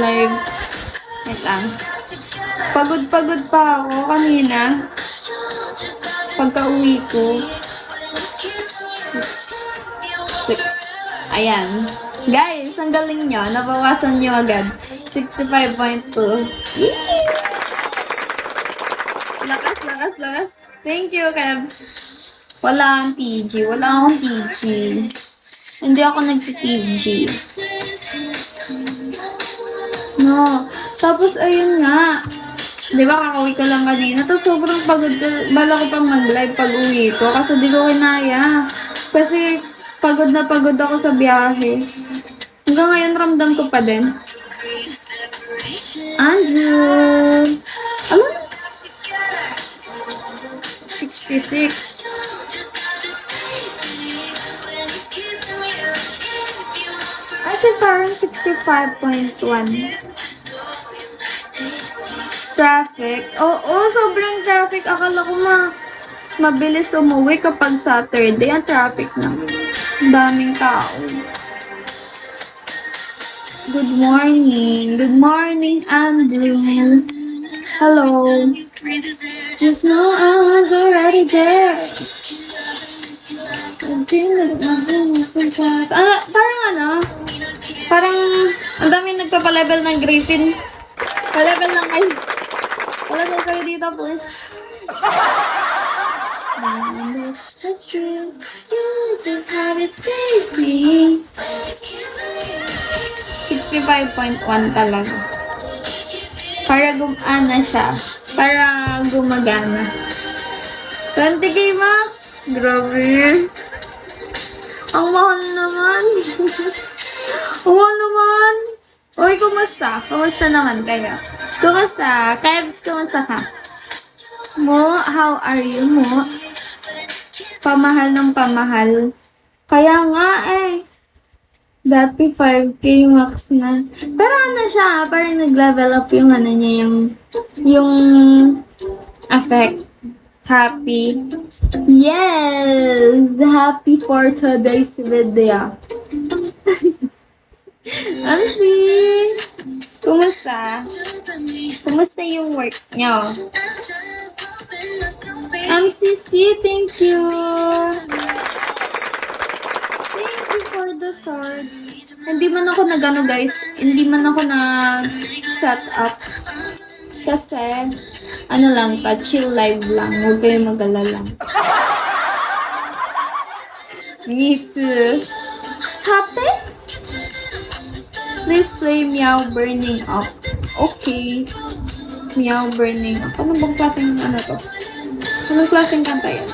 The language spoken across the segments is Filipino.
live. Wait lang. Pagod pa ako kanina. Pagka-uwi ko. 6. Ayan. Guys, ang galing nyo. Nabawasan nyo agad. 65.2. Lakas. Thank you, Kebs. Wala akong TG. Wala akong TG. Hindi ako nag-TG. No. Tapos, ayun nga. Di ba, kakauwi ko lang kanina. Tapos, sobrang pagod. Bala ko pang mag-live pag uwi ko. Kasi di ko kinaya. Kasi, pagod na pagod ako sa biyahe. Hanggang ngayon, ramdam ko pa din. Andrew! Ano? 66. Kasi parang 65.1. Traffic. Oo, sobrang traffic. Akala ko mabilis umuwi kapag Saturday. Ang traffic na. Daming tao. Good morning. Good morning, Andrew. Hello. Just know I was already there. Parang ang dami nagpapalevel ng Griffin. Palevel lang kayo. Palevel kayo dito, please. That's true. You just have to taste me. 65.1 talaga. Para gumana siya. Para gumagana. 20k max? Grabe. Ang mahal naman. Ang mahal naman. Uy, kumusta? Kumusta naman kayo? Kumusta? Kebs, kumusta ka? Mo, how are you, Mo? Pamahal ng pamahal. Kaya nga eh. Dati 5k max na. Pero ano siya, parang nag-level up yung ano niya, yung affect. Happy. Yes! Happy for today's video. Amsi! Kumusta? Kumusta yung work niyo? Amsi, thank you! Thank you for the sword. Hindi man ako nag-ano guys, hindi man ako nag-set up. Kasi, ano lang pa, chill live lang. Huwag kayo mag-alala. Me too. Happy? Please play Meow Burning Up. Okay. Meow Burning Up. Ano bang klaseng ano to? Anong klaseng kanta yan?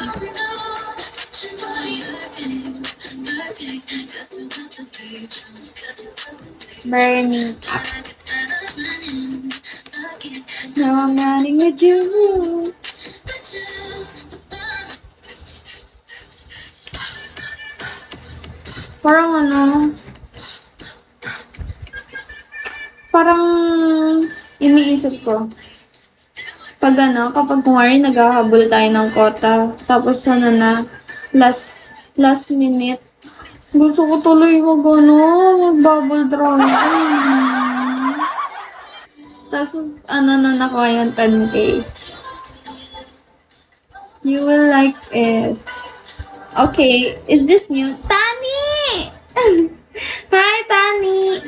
Burning Up. Now I'm running with you. Parang parang iniisip ko. Kapag kumari naghahabol tayo ng kota, tapos last minute, gusto ko tuloy mag-bubble dragon. Tapos, na nakuha yung 10k. You will like it. Okay, is this new? Tani! Hi, Tani!